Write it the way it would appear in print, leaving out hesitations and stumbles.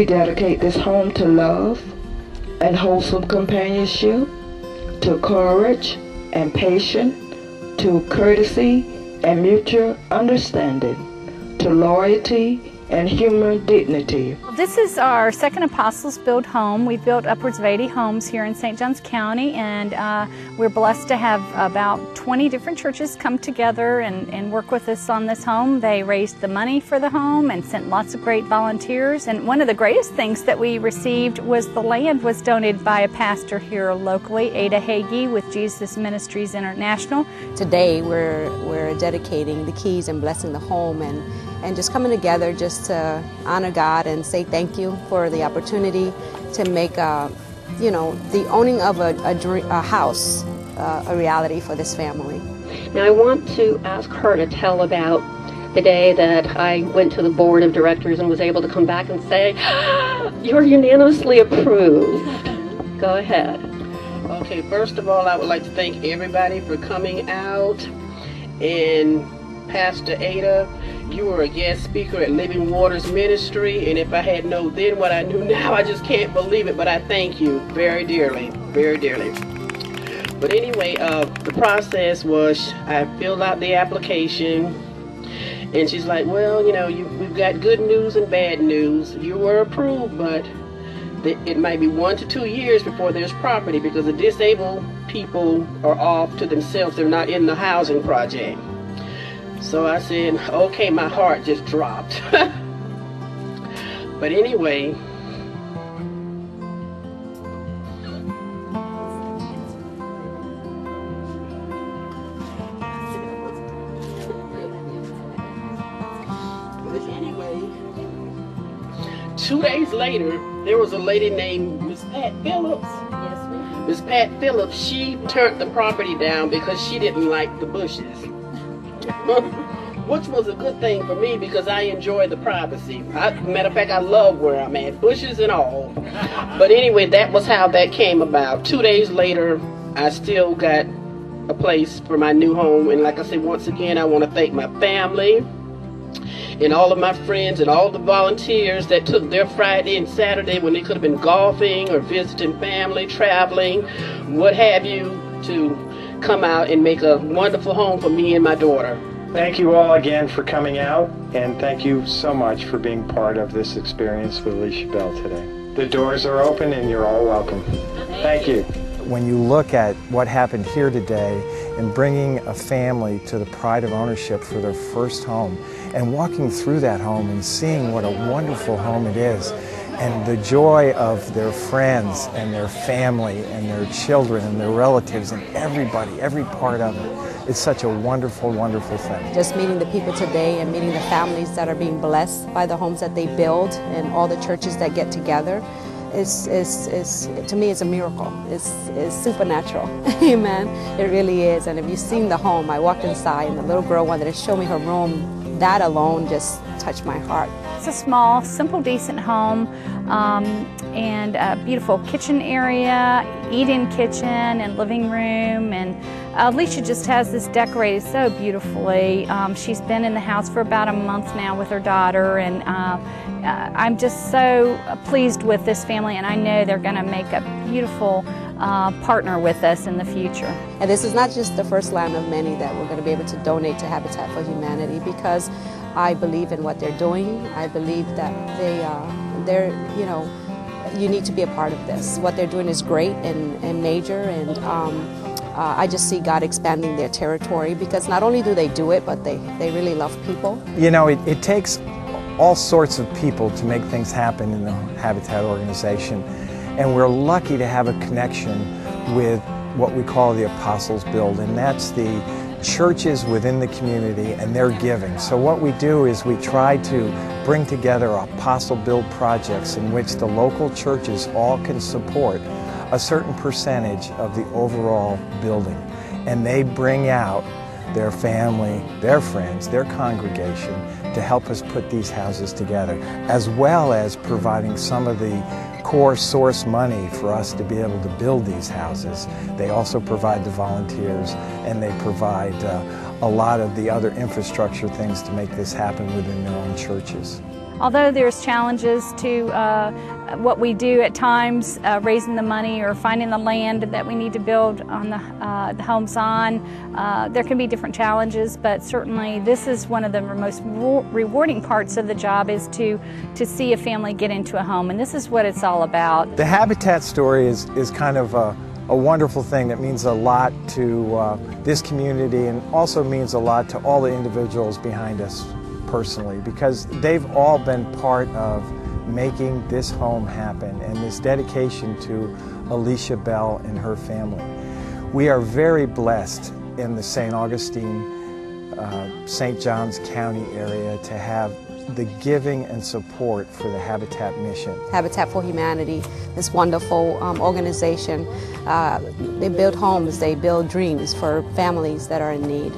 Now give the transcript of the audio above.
We dedicate this home to love and wholesome companionship, to courage and patience, to courtesy and mutual understanding, to loyalty and human dignity. This is our second Apostles Build home. We've built upwards of 80 homes here in St. Johns County, and we're blessed to have about 20 different churches come together and work with us on this home. They raised the money for the home and sent lots of great volunteers. And one of the greatest things that we received was the land was donated by a pastor here locally, Ada Hagee with Jesus Ministries International. Today we're dedicating the keys and blessing the home and just coming together just to honor God and say thank you for the opportunity to make the owning of a house a reality for this family. Now I want to ask her to tell about the day that I went to the board of directors and was able to come back and say, "You're unanimously approved." Go ahead. Okay, first of all, I would like to thank everybody for coming out. And Pastor Ada, you were a guest speaker at Living Waters Ministry, and if I had known then what I knew now, I just can't believe it, but I thank you very dearly, very dearly. But anyway, the process was I filled out the application, and she's like, well, you know, we've got good news and bad news. You were approved, but it might be 1 to 2 years before there's property because the disabled people are off to themselves. They're not in the housing project. So I said, okay, my heart just dropped. But anyway, two days later, there was a lady named Miss Pat Phillips. Yes, ma'am. Miss Pat Phillips, she turned the property down because she didn't like the bushes. Which was a good thing for me because I enjoy the privacy. Matter of fact, I love where I'm at, bushes and all. But anyway, that was how that came about. 2 days later, I still got a place for my new home. And like I said, once again, I want to thank my family and all of my friends and all the volunteers that took their Friday and Saturday when they could have been golfing or visiting family, traveling, what have you, to come out and make a wonderful home for me and my daughter. Thank you all again for coming out, and thank you so much for being part of this experience with Alicia Bell today. The doors are open and you're all welcome. Thank you. When you look at what happened here today and bringing a family to the pride of ownership for their first home and walking through that home and seeing what a wonderful home it is, and the joy of their friends and their family and their children and their relatives and everybody, every part of it. It's such a wonderful, wonderful thing. Just meeting the people today and meeting the families that are being blessed by the homes that they build and all the churches that get together is to me, it's a miracle. It's supernatural. Amen. It really is. And if you've seen the home, I walked inside and the little girl wanted to show me her room. That alone just touched my heart. It's a small, simple, decent home and a beautiful kitchen area, eat-in kitchen and living room, and Alicia just has this decorated so beautifully. She's been in the house for about a month now with her daughter, and I'm just so pleased with this family, and I know they're going to make a beautiful partner with us in the future. And this is not just the first land of many that we're going to be able to donate to Habitat for Humanity, because I believe in what they're doing. I believe that they're you need to be a part of this. What they're doing is great and major, and I just see God expanding their territory, because not only do they do it, but they really love people. You know, it takes all sorts of people to make things happen in the Habitat organization, and we're lucky to have a connection with what we call the Apostles Build, and that's the churches within the community and their giving. So what we do is we try to bring together Apostle Build projects in which the local churches all can support a certain percentage of the overall building, and they bring out their family, their friends, their congregation to help us put these houses together, as well as providing some of the core source money for us to be able to build these houses. They also provide the volunteers, and they provide a lot of the other infrastructure things to make this happen within their own churches. although there's challenges to what we do at times, raising the money or finding the land that we need to build on the homes on, there can be different challenges, but certainly this is one of the most rewarding parts of the job, is to see a family get into a home, and this is what it's all about. The Habitat story is kind of a wonderful thing that means a lot to this community, and also means a lot to all the individuals behind us personally, because they've all been part of making this home happen and this dedication to Alicia Bell and her family. We are very blessed in the St. Augustine, St. Johns County area to have the giving and support for the Habitat mission. Habitat for Humanity, this wonderful organization, they build homes, they build dreams for families that are in need.